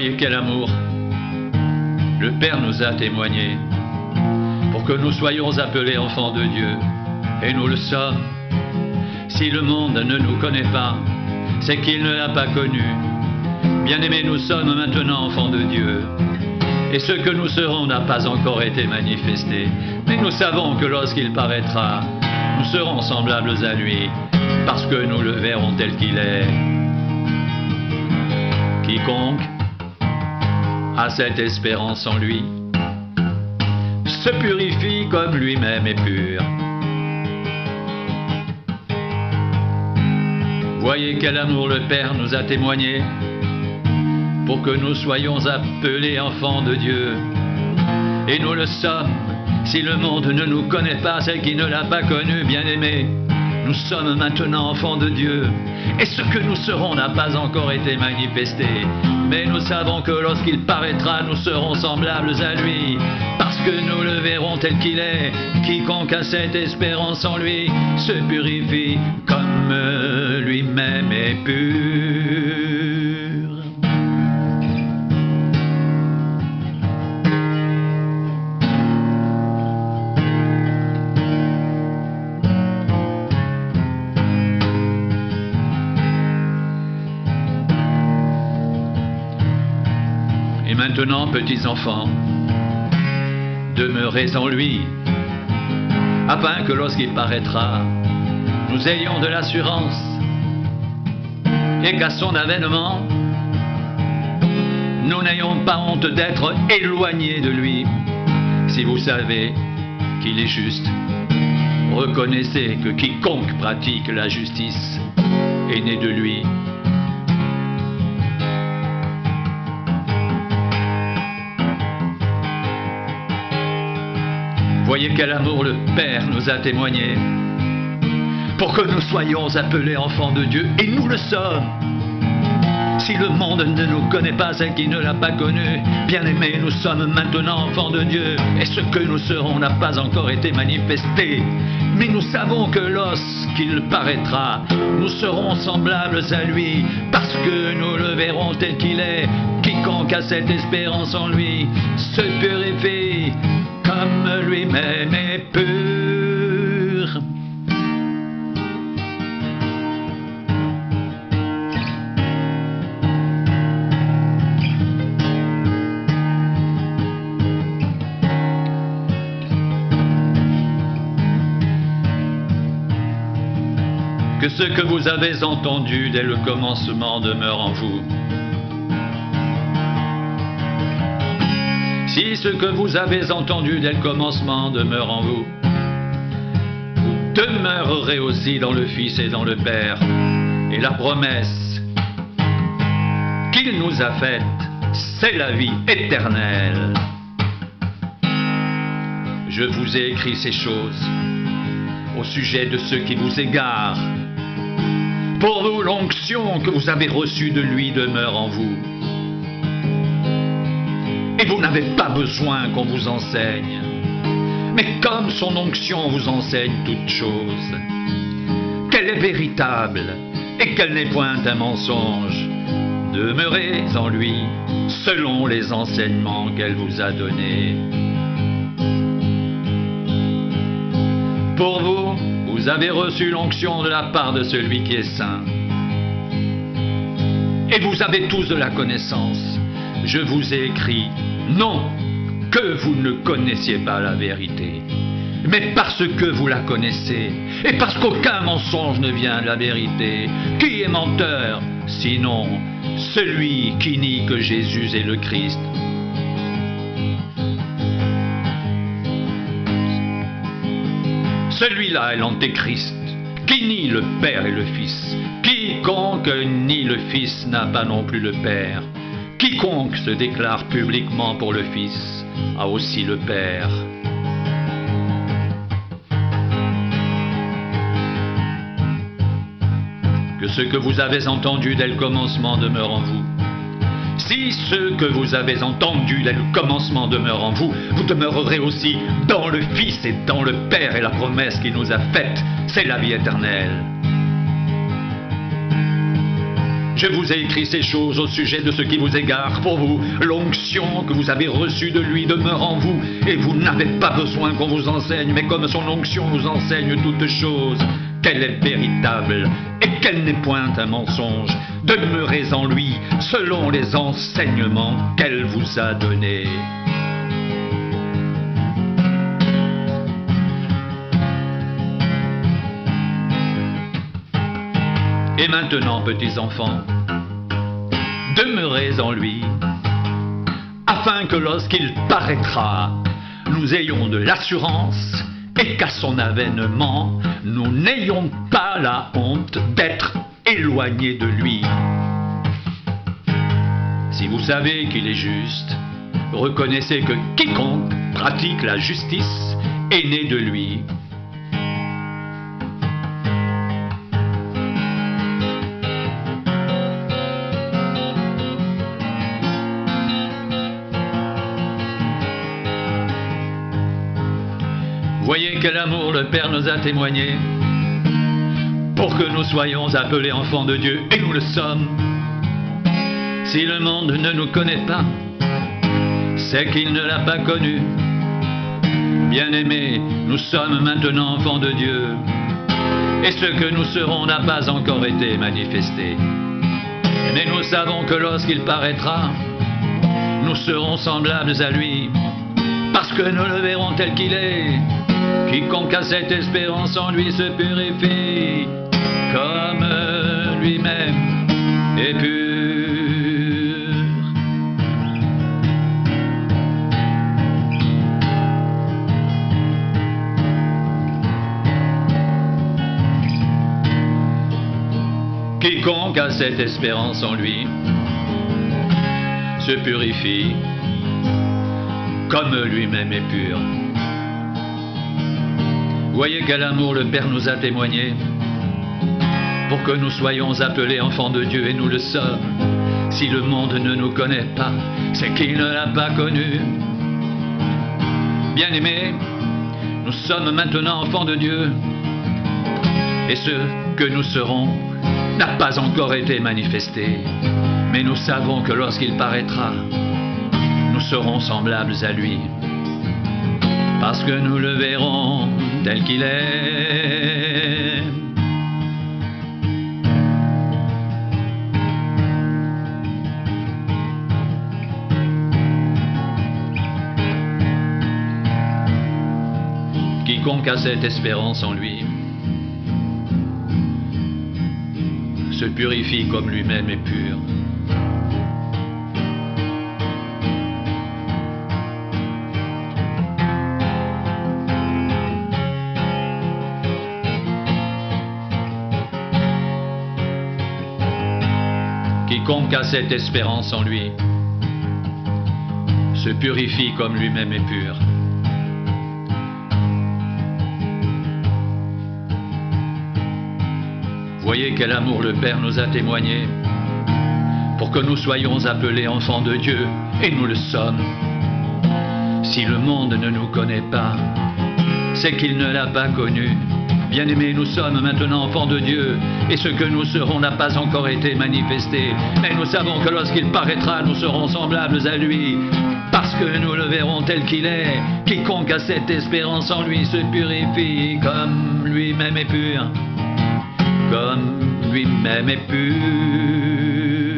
Voyez quel amour le Père nous a témoigné pour que nous soyons appelés enfants de Dieu. Et nous le sommes. Si le monde ne nous connaît pas, c'est qu'il ne l'a pas connu. Bien-aimés, nous sommes maintenant enfants de Dieu. Et ce que nous serons n'a pas encore été manifesté. Mais nous savons que lorsqu'il paraîtra, nous serons semblables à lui, parce que nous le verrons tel qu'il est. Quiconque a cette espérance en lui se purifie comme lui-même est pur. Voyez quel amour le Père nous a témoigné pour que nous soyons appelés enfants de Dieu. Et nous le sommes. Si le monde ne nous connaît pas, c'est qu'il ne l'a pas connu, bien-aimés. Nous sommes maintenant enfants de Dieu. Et ce que nous serons n'a pas encore été manifesté. Mais nous savons que lorsqu'il paraîtra, nous serons semblables à lui, parce que nous le verrons tel qu'il est. Quiconque a cette espérance en lui se purifie comme lui-même est pur. Et maintenant, petits enfants, demeurez en lui, afin que lorsqu'il paraîtra, nous ayons de l'assurance, et qu'à son avènement, nous n'ayons pas honte d'être éloignés de lui. Si vous savez qu'il est juste, reconnaissez que quiconque pratique la justice est né de lui. Voyez quel amour le Père nous a témoigné pour que nous soyons appelés enfants de Dieu, et nous le sommes. Si le monde ne nous connaît pas, c'est qu'il ne l'a pas connu. Bien-aimés, nous sommes maintenant enfants de Dieu, et ce que nous serons n'a pas encore été manifesté. Mais nous savons que lorsqu'il paraîtra, nous serons semblables à lui, parce que nous le verrons tel qu'il est. Quiconque a cette espérance en lui se purifie comme lui-même est pur. Que ce que vous avez entendu dès le commencement demeure en vous. Si ce que vous avez entendu dès le commencement demeure en vous, vous demeurerez aussi dans le Fils et dans le Père. Et la promesse qu'il nous a faite, c'est la vie éternelle. Je vous ai écrit ces choses au sujet de ceux qui vous égarent. Pour vous, l'onction que vous avez reçue de lui demeure en vous. Et vous n'avez pas besoin qu'on vous enseigne. Mais comme son onction vous enseigne toutes choses, qu'elle est véritable et qu'elle n'est point un mensonge, demeurez en lui selon les enseignements qu'elle vous a donnés. Pour vous, vous avez reçu l'onction de la part de celui qui est saint. Et vous avez tous de la connaissance. Je vous ai écrit, non que vous ne connaissiez pas la vérité, mais parce que vous la connaissez, et parce qu'aucun mensonge ne vient de la vérité. Qui est menteur, sinon celui qui nie que Jésus est le Christ? Celui-là est l'antéchrist, qui nie le Père et le Fils. Quiconque nie le Fils n'a pas non plus le Père. Quiconque se déclare publiquement pour le Fils a aussi le Père. Que ce que vous avez entendu dès le commencement demeure en vous. Si ce que vous avez entendu dès le commencement demeure en vous, vous demeurerez aussi dans le Fils et dans le Père, et la promesse qu'il nous a faite, c'est la vie éternelle. Je vous ai écrit ces choses au sujet de ce qui vous égare. Pour vous, l'onction que vous avez reçue de lui demeure en vous, et vous n'avez pas besoin qu'on vous enseigne, mais comme son onction vous enseigne toutes choses, qu'elle est véritable et qu'elle n'est point un mensonge. Demeurez en lui selon les enseignements qu'elle vous a donnés. Et maintenant, petits enfants, demeurez en lui, afin que lorsqu'il paraîtra, nous ayons de l'assurance et qu'à son avènement, nous n'ayons pas la honte d'être éloignés de lui. Si vous savez qu'il est juste, reconnaissez que quiconque pratique la justice est né de lui. Voyez quel amour le Père nous a témoigné pour que nous soyons appelés enfants de Dieu, et nous le sommes. Si le monde ne nous connaît pas, c'est qu'il ne l'a pas connu. Bien-aimés, nous sommes maintenant enfants de Dieu, et ce que nous serons n'a pas encore été manifesté. Mais nous savons que lorsqu'il paraîtra, nous serons semblables à lui, parce que nous le verrons tel qu'il est. Quiconque a cette espérance en lui se purifie comme lui-même est pur. Quiconque a cette espérance en lui se purifie comme lui-même est pur. Voyez quel amour le Père nous a témoigné pour que nous soyons appelés enfants de Dieu, et nous le sommes. Si le monde ne nous connaît pas, c'est qu'il ne l'a pas connu. Bien-aimés, nous sommes maintenant enfants de Dieu, et ce que nous serons n'a pas encore été manifesté. Mais nous savons que lorsqu'il paraîtra, nous serons semblables à lui, parce que nous le verrons tel qu'il est. Quiconque a cette espérance en lui se purifie comme lui-même est pur. Quiconque a cette espérance en lui se purifie comme lui-même est pur. Voyez quel amour le Père nous a témoigné pour que nous soyons appelés enfants de Dieu, et nous le sommes. Si le monde ne nous connaît pas, c'est qu'il ne l'a pas connu. Bien-aimés, nous sommes maintenant enfants de Dieu, et ce que nous serons n'a pas encore été manifesté. Mais nous savons que lorsqu'il paraîtra, nous serons semblables à lui, parce que nous le verrons tel qu'il est. Quiconque a cette espérance en lui se purifie comme lui-même est pur, comme lui-même est pur.